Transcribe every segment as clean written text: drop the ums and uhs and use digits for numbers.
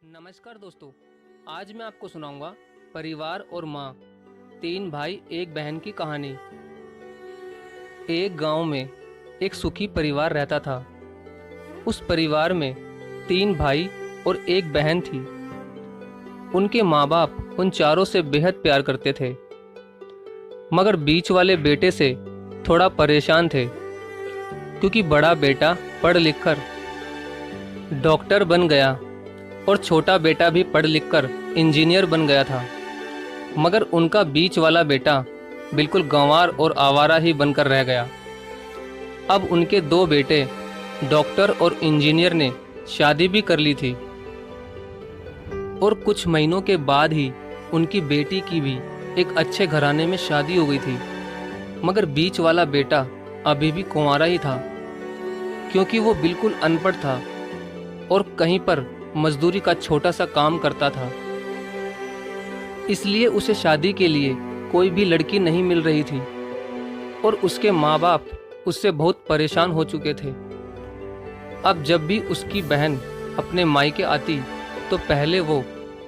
नमस्कार दोस्तों, आज मैं आपको सुनाऊंगा परिवार और माँ, तीन भाई एक बहन की कहानी। एक गांव में एक सुखी परिवार रहता था। उस परिवार में तीन भाई और एक बहन थी। उनके माँ बाप उन चारों से बेहद प्यार करते थे, मगर बीच वाले बेटे से थोड़ा परेशान थे, क्योंकि बड़ा बेटा पढ़ लिख कर डॉक्टर बन गया और छोटा बेटा भी पढ़ लिख कर इंजीनियर बन गया था। मगर उनका बीच वाला बेटा बिल्कुल गंवार और आवारा ही बनकर रह गया। अब उनके दो बेटे डॉक्टर और इंजीनियर ने शादी भी कर ली थी और कुछ महीनों के बाद ही उनकी बेटी की भी एक अच्छे घराने में शादी हो गई थी। मगर बीच वाला बेटा अभी भी कुंवारा ही था, क्योंकि वो बिल्कुल अनपढ़ था और कहीं पर मजदूरी का छोटा सा काम करता था। इसलिए उसे शादी के लिए कोई भी लड़की नहीं मिल रही थी और उसके माँ बाप उससे बहुत परेशान हो चुके थे। अब जब भी उसकी बहन अपने मायके आती तो पहले वो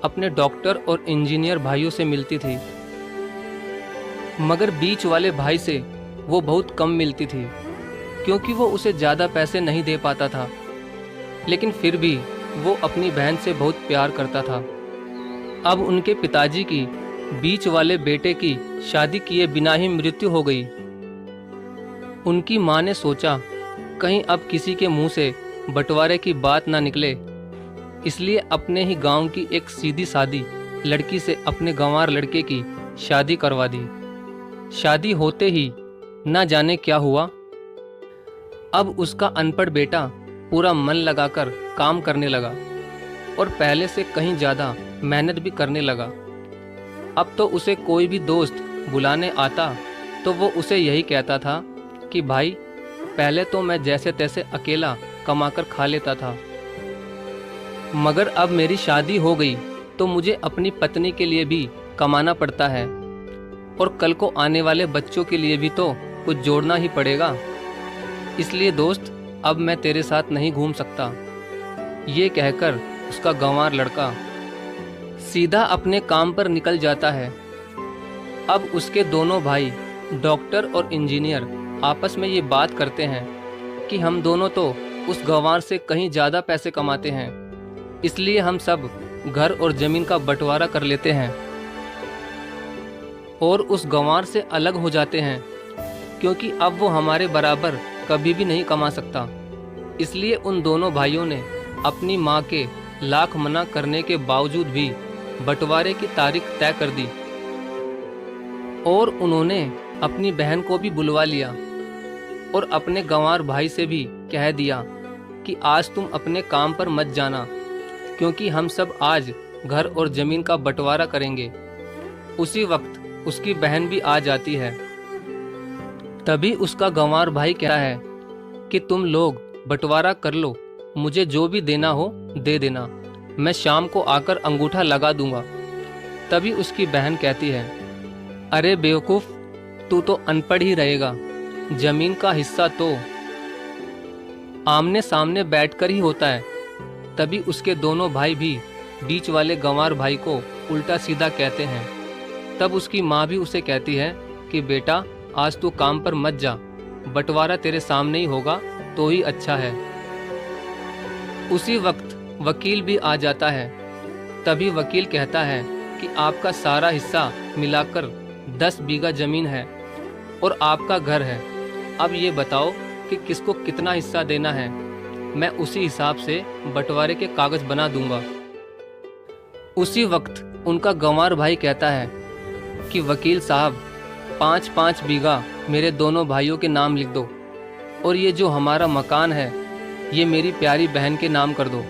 अपने डॉक्टर और इंजीनियर भाइयों से मिलती थी, मगर बीच वाले भाई से वो बहुत कम मिलती थी, क्योंकि वो उसे ज़्यादा पैसे नहीं दे पाता था। लेकिन फिर भी वो अपनी बहन से बहुत प्यार करता था। अब उनके पिताजी की बीच वाले बेटे की शादी किए बिना ही मृत्यु हो गई। उनकी माँ ने सोचा कहीं अब किसी के मुंह से बंटवारे की बात ना निकले, इसलिए अपने ही गांव की एक सीधी सादी लड़की से अपने गंवार लड़के की शादी करवा दी। शादी होते ही ना जाने क्या हुआ। अब उसका अनपढ़ बेटा पूरा मन लगाकर काम करने लगा और पहले से कहीं ज़्यादा मेहनत भी करने लगा। अब तो उसे कोई भी दोस्त बुलाने आता तो वो उसे यही कहता था कि भाई, पहले तो मैं जैसे तैसे अकेला कमाकर खा लेता था, मगर अब मेरी शादी हो गई तो मुझे अपनी पत्नी के लिए भी कमाना पड़ता है और कल को आने वाले बच्चों के लिए भी तो कुछ जोड़ना ही पड़ेगा। इसलिए दोस्त, अब मैं तेरे साथ नहीं घूम सकता। ये कहकर उसका गंवार लड़का सीधा अपने काम पर निकल जाता है। अब उसके दोनों भाई डॉक्टर और इंजीनियर आपस में ये बात करते हैं कि हम दोनों तो उस गंवार से कहीं ज़्यादा पैसे कमाते हैं, इसलिए हम सब घर और ज़मीन का बंटवारा कर लेते हैं और उस गंवार से अलग हो जाते हैं, क्योंकि अब वो हमारे बराबर कभी भी नहीं कमा सकता। इसलिए उन दोनों भाइयों ने अपनी माँ के लाख मना करने के बावजूद भी बंटवारे की तारीख तय कर दी और उन्होंने अपनी बहन को भी बुलवा लिया और अपने गंवार भाई से भी कह दिया कि आज तुम अपने काम पर मत जाना, क्योंकि हम सब आज घर और ज़मीन का बंटवारा करेंगे। उसी वक्त उसकी बहन भी आ जाती है। तभी उसका गंवार भाई कहता है कि तुम लोग बंटवारा कर लो, मुझे जो भी देना हो दे देना, मैं शाम को आकर अंगूठा लगा दूंगा। तभी उसकी बहन कहती है, अरे बेवकूफ़, तू तो अनपढ़ ही रहेगा, जमीन का हिस्सा तो आमने सामने बैठकर ही होता है। तभी उसके दोनों भाई भी बीच वाले गंवार भाई को उल्टा सीधा कहते हैं। तब उसकी माँ भी उसे कहती है कि बेटा, आज तू काम पर मत जा, बंटवारा तेरे सामने ही होगा तो ही अच्छा है। उसी वक्त वकील भी आ जाता है। तभी वकील कहता है कि आपका सारा हिस्सा मिलाकर 10 बीघा जमीन है और आपका घर है। अब ये बताओ कि किसको कितना हिस्सा देना है, मैं उसी हिसाब से बंटवारे के कागज बना दूंगा। उसी वक्त उनका गंवार भाई कहता है कि वकील साहब, 5-5 बीघा मेरे दोनों भाइयों के नाम लिख दो और ये जो हमारा मकान है ये मेरी प्यारी बहन के नाम कर दो।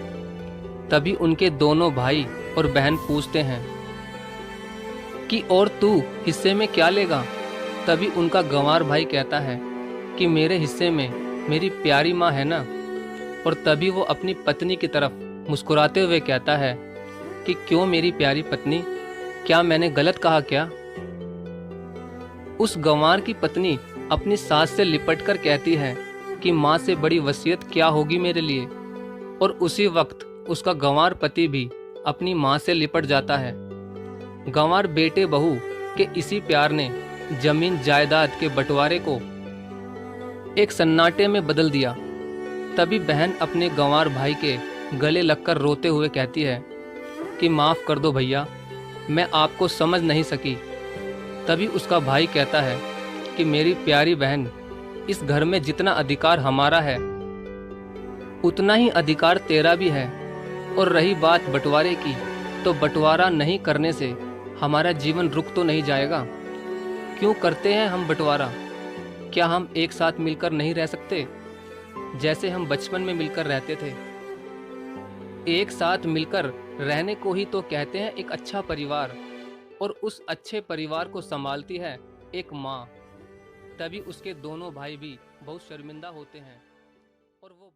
तभी उनके दोनों भाई और बहन पूछते हैं कि और तू हिस्से में क्या लेगा। तभी उनका गंवार भाई कहता है कि मेरे हिस्से में मेरी प्यारी माँ है ना। और तभी वो अपनी पत्नी की तरफ मुस्कुराते हुए कहता है कि क्यों मेरी प्यारी पत्नी, क्या मैंने गलत कहा क्या। उस गंवार की पत्नी अपनी सास से लिपटकर कहती है कि माँ से बड़ी वसीयत क्या होगी मेरे लिए। और उसी वक्त उसका गंवार पति भी अपनी माँ से लिपट जाता है। गंवार बेटे बहू के इसी प्यार ने जमीन जायदाद के बंटवारे को एक सन्नाटे में बदल दिया। तभी बहन अपने गंवार भाई के गले लगकर रोते हुए कहती है कि माफ़ कर दो भैया, मैं आपको समझ नहीं सकी। तभी उसका भाई कहता है कि मेरी प्यारी बहन, इस घर में जितना अधिकार हमारा है उतना ही अधिकार तेरा भी है। और रही बात बंटवारे की, तो बंटवारा नहीं करने से हमारा जीवन रुक तो नहीं जाएगा। क्यों करते हैं हम बंटवारा? क्या हम एक साथ मिलकर नहीं रह सकते, जैसे हम बचपन में मिलकर रहते थे? एक साथ मिलकर रहने को ही तो कहते हैं एक अच्छा परिवार। और उस अच्छे परिवार को संभालती है एक माँ। तभी उसके दोनों भाई भी बहुत शर्मिंदा होते हैं और वो